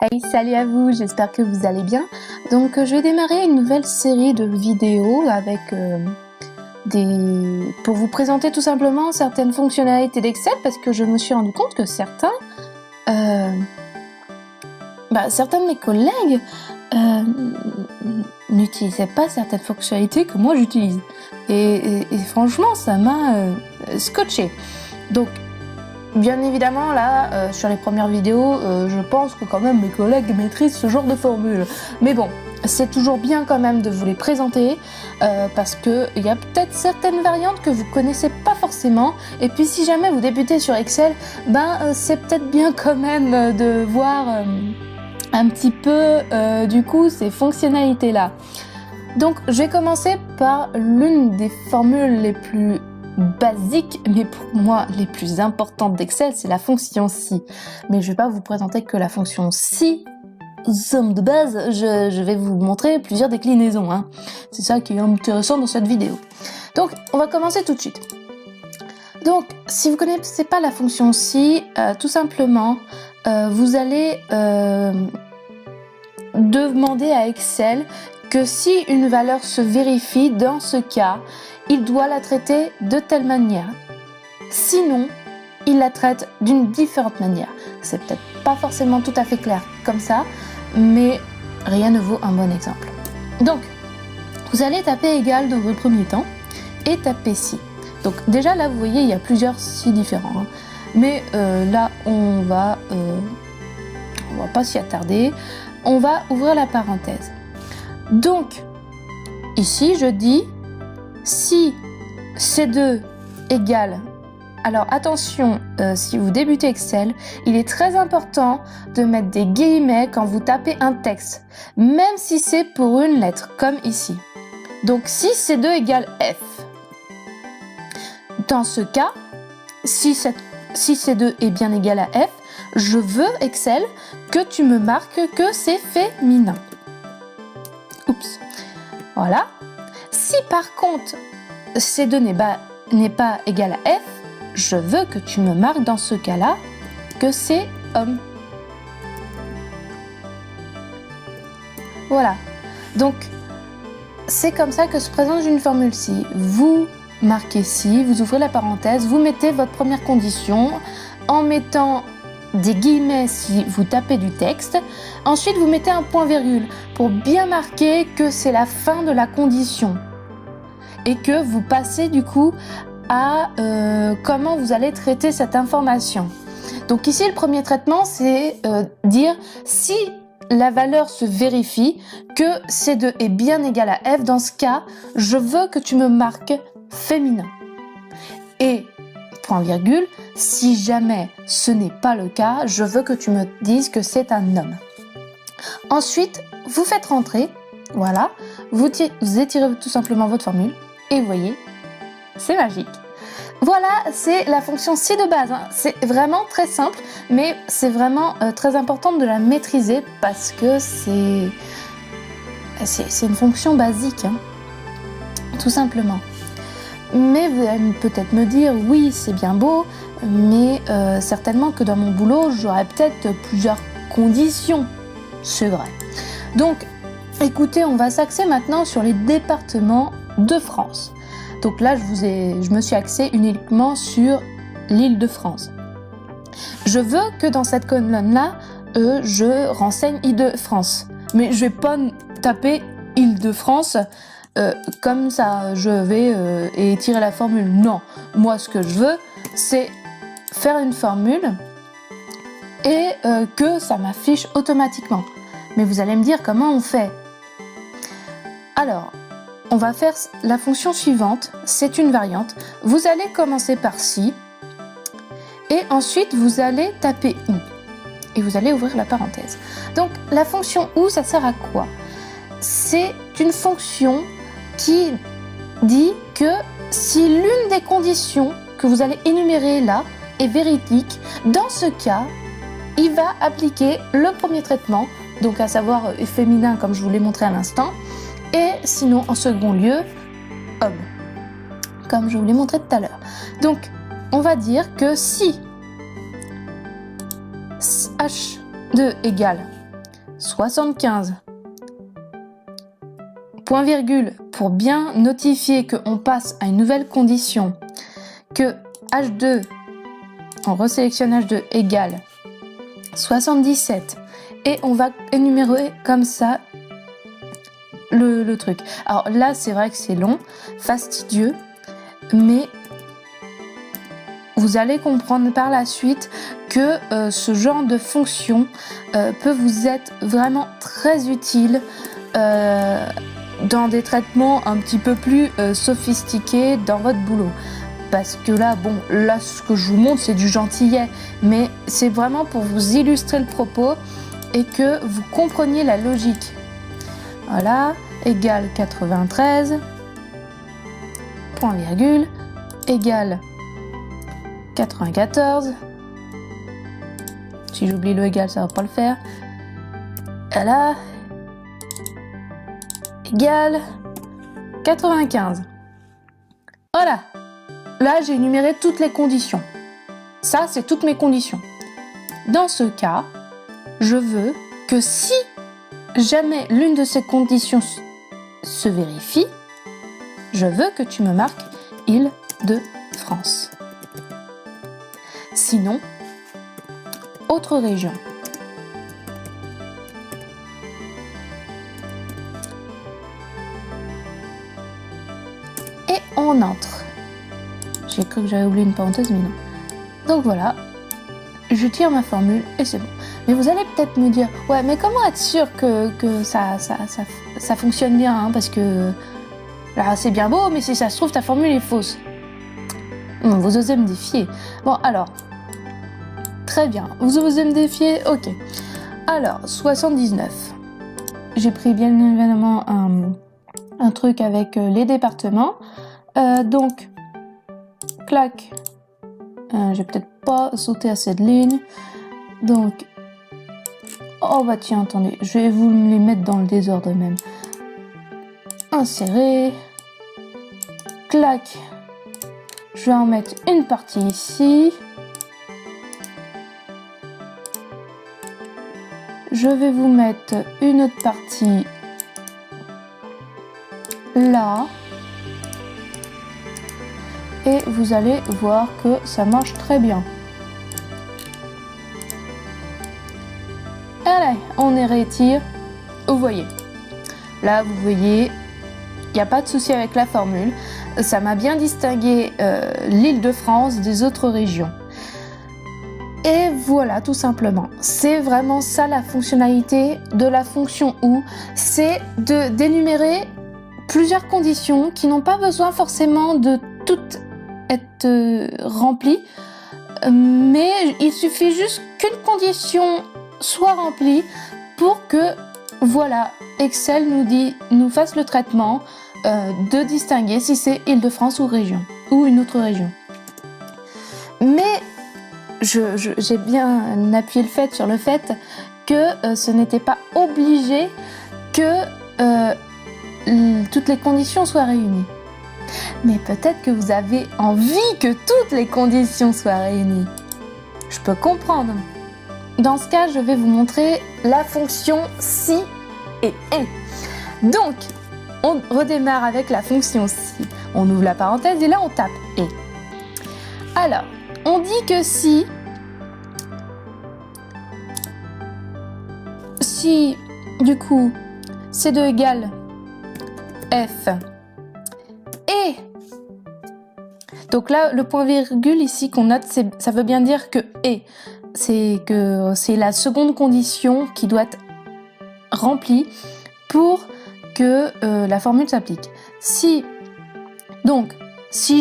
Hey, salut à vous, j'espère que vous allez bien. Donc je vais démarrer une nouvelle série de vidéos avec pour vous présenter tout simplement certaines fonctionnalités d'Excel parce que je me suis rendu compte que certains de mes collègues n'utilisaient pas certaines fonctionnalités que moi j'utilise. Et franchement, ça m'a scotché. Donc bien évidemment, là, sur les premières vidéos, je pense que quand même mes collègues maîtrisent ce genre de formule. Mais bon, c'est toujours bien quand même de vous les présenter, parce qu'il y a peut-être certaines variantes que vous connaissez pas forcément. Et puis si jamais vous débutez sur Excel, c'est peut-être bien quand même de voir un petit peu, du coup, ces fonctionnalités-là. Donc, je vais commencer par l'une des formules les plus basiques, mais pour moi les plus importantes d'Excel, c'est la fonction si. Mais je vais pas vous présenter que la fonction si, somme de base, je vais vous montrer plusieurs déclinaisons, hein. C'est ça qui est intéressant dans cette vidéo. Donc, on va commencer tout de suite. Donc, si vous connaissez pas la fonction si, tout simplement, vous allez demander à Excel que si une valeur se vérifie, dans ce cas, il doit la traiter de telle manière. Sinon, il la traite d'une différente manière. C'est peut-être pas forcément tout à fait clair comme ça, mais rien ne vaut un bon exemple. Donc, vous allez taper égal dans le premier temps et taper si. Donc déjà là, vous voyez, il y a plusieurs si différents, hein. Mais là, on va pas s'y attarder. On va ouvrir la parenthèse. Donc, ici, je dis si C2 égale... Alors attention, si vous débutez Excel, il est très important de mettre des guillemets quand vous tapez un texte, même si c'est pour une lettre, comme ici. Donc si C2 égale F. Dans ce cas, si C2 est bien égal à F, je veux, Excel, que tu me marques que c'est féminin. Oups. Voilà. Si par contre C2 n'est pas égal à F, je veux que tu me marques dans ce cas-là que c'est homme. Voilà. Donc, c'est comme ça que se présente une formule si. Vous marquez si, vous ouvrez la parenthèse, vous mettez votre première condition en mettant des guillemets si vous tapez du texte. Ensuite, vous mettez un point-virgule pour bien marquer que c'est la fin de la condition et que vous passez du coup à comment vous allez traiter cette information. Donc ici, le premier traitement, c'est dire si la valeur se vérifie que C2 est bien égal à F. Dans ce cas, je veux que tu me marques féminin. Et point virgule, si jamais ce n'est pas le cas, je veux que tu me dises que c'est un homme. Ensuite, vous faites rentrer, voilà, vous étirez tout simplement votre formule et vous voyez, c'est magique. Voilà, c'est la fonction si de base, hein. C'est vraiment très simple, mais c'est vraiment très important de la maîtriser parce que c'est une fonction basique, hein, tout simplement. Mais vous allez peut-être me dire, oui, c'est bien beau, mais certainement que dans mon boulot, j'aurais peut-être plusieurs conditions. C'est vrai. Donc, écoutez, on va s'axer maintenant sur les départements de France. Donc là, je me suis axée uniquement sur l'Île-de-France. Je veux que dans cette colonne-là, je renseigne Île-de-France. Mais je vais pas taper Île-de-France comme ça, je vais étirer la formule. Non, moi ce que je veux, c'est faire une formule et que ça m'affiche automatiquement. Mais vous allez me dire comment on fait. Alors, on va faire la fonction suivante, c'est une variante. Vous allez commencer par si et ensuite vous allez taper ou et vous allez ouvrir la parenthèse. Donc la fonction ou, ça sert à quoi? C'est une fonction qui dit que si l'une des conditions que vous allez énumérer là est véridique, dans ce cas, il va appliquer le premier traitement, donc à savoir féminin comme je vous l'ai montré à l'instant, et sinon en second lieu, homme, comme je vous l'ai montré tout à l'heure. Donc on va dire que si H2 égale 75. Point virgule pour bien notifier qu'on passe à une nouvelle condition, que H2, on resélectionne H2 égale 77 et on va énumérer comme ça le truc. Alors là c'est vrai que c'est long, fastidieux, mais vous allez comprendre par la suite que ce genre de fonction peut vous être vraiment très utile dans des traitements un petit peu plus sophistiqués dans votre boulot. Parce que là, bon, là ce que je vous montre c'est du gentillet, mais c'est vraiment pour vous illustrer le propos et que vous compreniez la logique. Voilà, égale 93, point virgule, égale 94. Si j'oublie le égal, ça va pas le faire. Voilà. Égale 95. Voilà. Là, j'ai énuméré toutes les conditions. Ça, c'est toutes mes conditions. Dans ce cas, je veux que si jamais l'une de ces conditions se vérifie, je veux que tu me marques Île-de-France. Sinon, autre région. Et on entre. J'ai cru que j'avais oublié une parenthèse, mais non. Donc voilà, je tire ma formule et c'est bon. Mais vous allez peut-être me dire, ouais, mais comment être sûr que ça fonctionne bien, hein, parce que là, c'est bien beau, mais si ça se trouve, ta formule est fausse. Vous osez me défier. Bon, alors, très bien, vous osez me défier, ok. Alors, 79. J'ai pris bien évidemment un truc avec les départements. Donc, clac, j'ai peut-être pas sauté à cette ligne. Donc, oh bah tiens, attendez, je vais vous les mettre dans le désordre même. Insérer, clac, je vais en mettre une partie ici. Je vais vous mettre une autre partie là. Et vous allez voir que ça marche très bien. Allez, on y retire. Vous voyez. Là, vous voyez, il n'y a pas de souci avec la formule. Ça m'a bien distingué l'Île-de-France des autres régions. Et voilà, tout simplement. C'est vraiment ça la fonctionnalité de la fonction OU. C'est d'énumérer plusieurs conditions qui n'ont pas besoin forcément de toutes être remplies. Mais il suffit juste qu'une condition soit remplie pour que, voilà, Excel nous fasse le traitement de distinguer si c'est Île-de-France ou région, ou une autre région. Mais j'ai bien appuyé sur le fait que ce n'était pas obligé que toutes les conditions soient réunies. Mais peut-être que vous avez envie que toutes les conditions soient réunies. Je peux comprendre. Dans ce cas, je vais vous montrer la fonction si et est. Donc, on redémarre avec la fonction si. On ouvre la parenthèse et là on tape et. Alors, on dit que si du coup C2 égale F et donc là le point virgule ici qu'on note, ça veut bien dire que et c'est la seconde condition qui doit être remplie pour que la formule s'applique. Si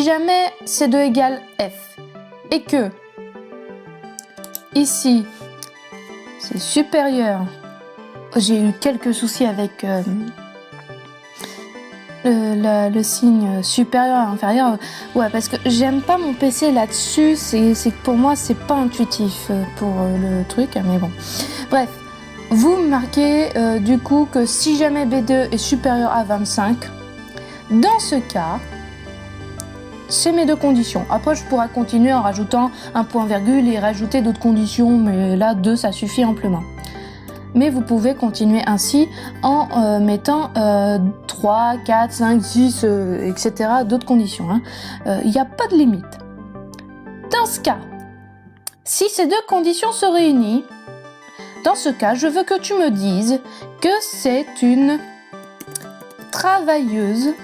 jamais C2 égale F et que ici c'est supérieur, j'ai eu quelques soucis avec le signe supérieur et inférieur, ouais, parce que j'aime pas mon PC là-dessus, c'est que pour moi c'est pas intuitif pour le truc, mais bon, bref, vous marquez du coup que si jamais B2 est supérieur à 25, dans ce cas c'est mes deux conditions. Après je pourrais continuer en rajoutant un point virgule et rajouter d'autres conditions, mais là 2 ça suffit amplement. mais vous pouvez continuer ainsi en mettant 3, 4, 5, 6, etc. d'autres conditions. Il n'y a pas de limite. Dans ce cas, si ces deux conditions se réunissent, dans ce cas, je veux que tu me dises que c'est une travailleuse.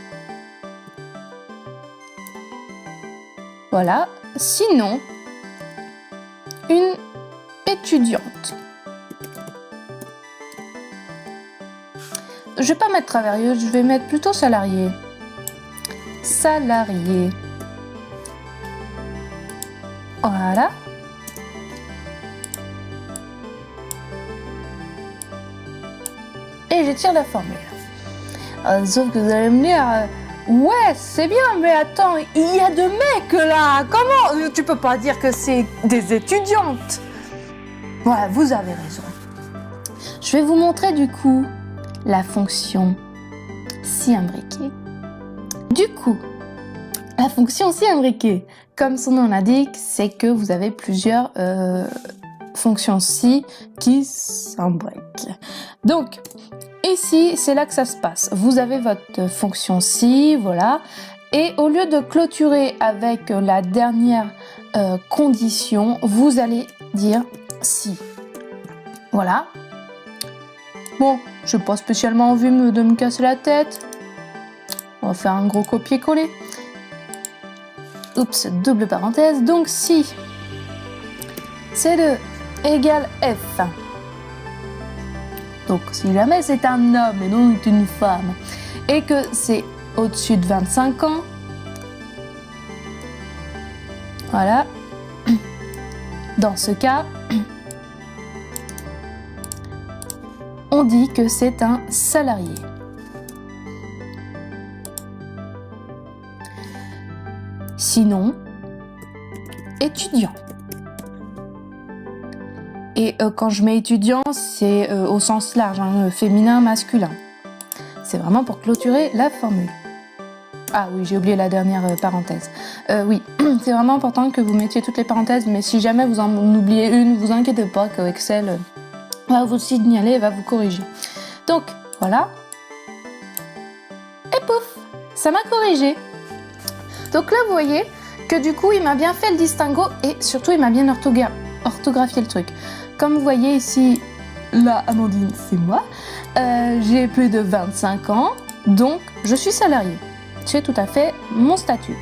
Voilà. Sinon, une étudiante. Je vais pas mettre travailleuse, je vais mettre plutôt salarié. Salarié. Voilà. Et j'étire la formule. Sauf que vous allez me dire, ouais, c'est bien, mais attends, il y a deux mecs là. Comment tu peux pas dire que c'est des étudiantes? Ouais, vous avez raison. Je vais vous montrer du coup la fonction si imbriquée. Du coup, la fonction si imbriquée, comme son nom l'indique, c'est que vous avez plusieurs fonctions si qui s'imbriquent. Donc, ici, c'est là que ça se passe. Vous avez votre fonction si, voilà, et au lieu de clôturer avec la dernière condition, vous allez dire si. Voilà. Bon, je n'ai pas spécialement envie de me casser la tête. On va faire un gros copier-coller. Oups, double parenthèse. Donc si C2 égale F. Donc si jamais c'est un homme et non une femme, et que c'est au-dessus de 25 ans, voilà, dans ce cas, on dit que c'est un salarié. Sinon, étudiant. Et quand je mets étudiant, c'est au sens large, féminin, masculin. C'est vraiment pour clôturer la formule. Ah oui, j'ai oublié la dernière parenthèse. Oui, c'est vraiment important que vous mettiez toutes les parenthèses, mais si jamais vous en oubliez une, vous inquiétez pas que Excel va vous signaler et va vous corriger. Donc, voilà. Et pouf, ça m'a corrigé. Donc là, vous voyez que du coup, il m'a bien fait le distinguo et surtout, il m'a bien orthographié le truc. Comme vous voyez ici, là, Amandine, c'est moi. J'ai plus de 25 ans, donc je suis salariée. C'est tout à fait mon statut.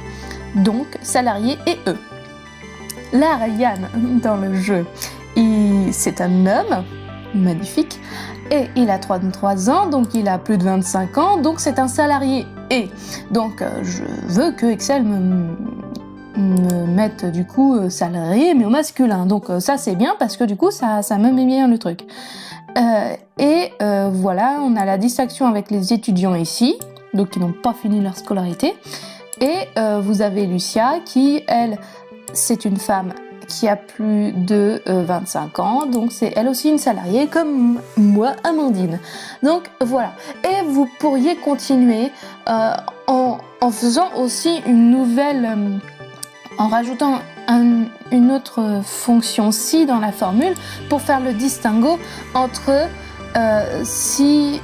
Donc, salarié et eux. Là, Ryan, dans le jeu, c'est un homme, magnifique, et il a 33 ans, donc il a plus de 25 ans, donc c'est un salarié et. Donc, je veux que Excel me mette du coup salarié, mais au masculin. Donc, ça, c'est bien parce que du coup, ça me met bien le truc. Voilà, on a la distinction avec les étudiants ici, donc qui n'ont pas fini leur scolarité. Et vous avez Lucia qui, elle, c'est une femme qui a plus de 25 ans, donc c'est elle aussi une salariée comme moi, Amandine. Donc voilà, et vous pourriez continuer en faisant aussi une nouvelle, en rajoutant une autre fonction si dans la formule pour faire le distinguo entre si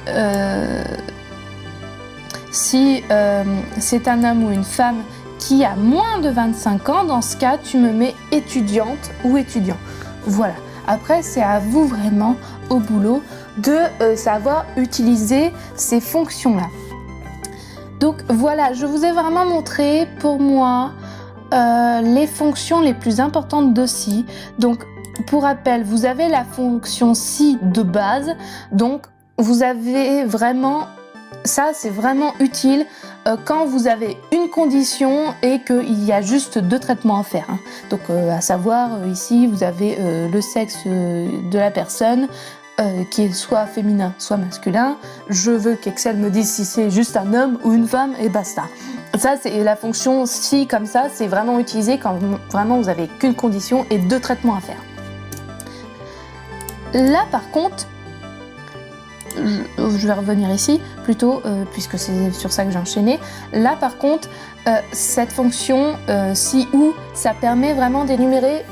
c'est un homme ou une femme qui a moins de 25 ans, dans ce cas, tu me mets étudiante ou étudiant. Voilà. Après, c'est à vous vraiment, au boulot, de savoir utiliser ces fonctions-là. Donc voilà, je vous ai vraiment montré, pour moi, les fonctions les plus importantes de si. Donc, pour rappel, vous avez la fonction si de base. Donc, vous avez vraiment... Ça, c'est vraiment utile quand vous avez une condition et qu'il y a juste deux traitements à faire. Donc, à savoir, ici, vous avez le sexe de la personne, qui est soit féminin, soit masculin. Je veux qu'Excel me dise si c'est juste un homme ou une femme, et basta. Ça, c'est la fonction si, comme ça, c'est vraiment utilisé quand vraiment vous avez qu'une condition et deux traitements à faire. Là, par contre, je vais revenir ici plutôt, puisque c'est sur ça que j'ai enchaîné. Là par contre, cette fonction si ou, ça permet vraiment d'énumérer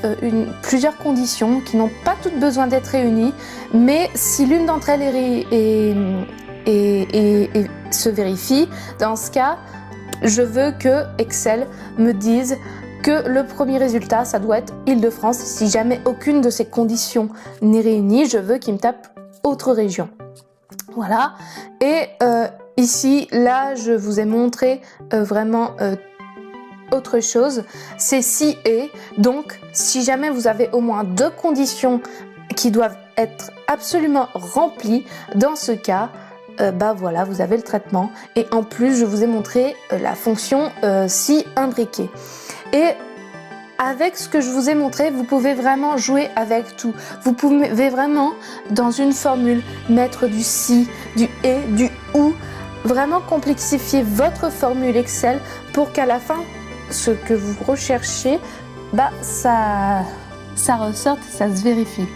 plusieurs conditions qui n'ont pas toutes besoin d'être réunies, mais si l'une d'entre elles se vérifie, dans ce cas, je veux que Excel me dise que le premier résultat, ça doit être Île-de-France. Si jamais aucune de ces conditions n'est réunie, je veux qu'il me tape autre région. Voilà. Et ici, là, je vous ai montré vraiment autre chose. C'est si et. Donc, si jamais vous avez au moins 2 conditions qui doivent être absolument remplies, dans ce cas, bah voilà, vous avez le traitement. Et en plus, je vous ai montré la fonction si imbriquée. Et avec ce que je vous ai montré, vous pouvez vraiment jouer avec tout. Vous pouvez vraiment, dans une formule, mettre du si, du et, du ou. Vraiment complexifier votre formule Excel pour qu'à la fin, ce que vous recherchez, bah ça ressorte, ça se vérifie.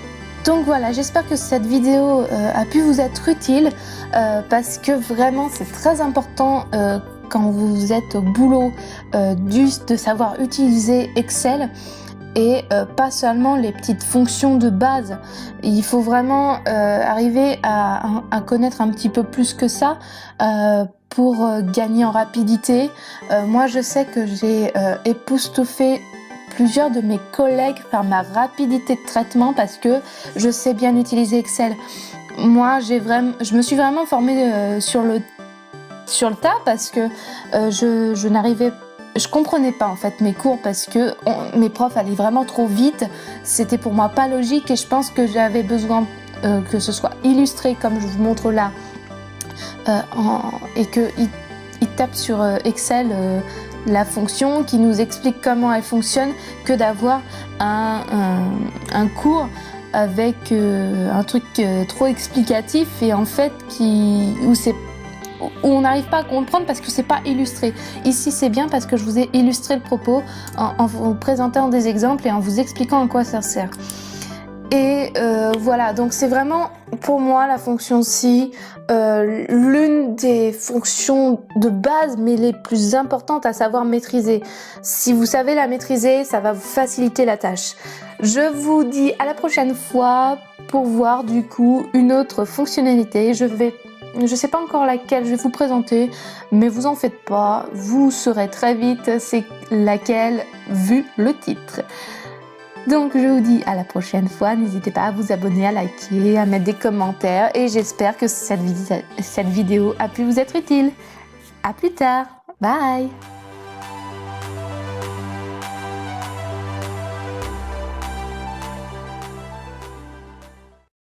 Donc voilà, j'espère que cette vidéo a pu vous être utile parce que vraiment c'est très important quand vous êtes au boulot de savoir utiliser Excel et pas seulement les petites fonctions de base. Il faut vraiment arriver à connaître un petit peu plus que ça pour gagner en rapidité. Moi je sais que j'ai époustouflé plusieurs de mes collègues par ma rapidité de traitement parce que je sais bien utiliser Excel. Moi je me suis vraiment formée sur le tas parce que je comprenais pas en fait mes cours parce que mes profs allaient vraiment trop vite. C'était pour moi pas logique et je pense que j'avais besoin que ce soit illustré comme je vous montre là et qu'ils tapent sur Excel la fonction qui nous explique comment elle fonctionne que d'avoir un cours avec un truc trop explicatif et en fait où on n'arrive pas à comprendre parce que c'est pas illustré. Ici c'est bien parce que je vous ai illustré le propos en vous présentant des exemples et en vous expliquant à quoi ça sert. Et voilà, donc c'est vraiment pour moi la fonction si l'une des fonctions de base mais les plus importantes à savoir maîtriser. Si vous savez la maîtriser, ça va vous faciliter la tâche. Je vous dis à la prochaine fois pour voir du coup une autre fonctionnalité. Je sais pas encore laquelle je vais vous présenter, mais vous en faites pas, vous saurez très vite c'est laquelle vu le titre. Donc je vous dis à la prochaine fois, n'hésitez pas à vous abonner, à liker, à mettre des commentaires et j'espère que cette vidéo a pu vous être utile. À plus tard, bye.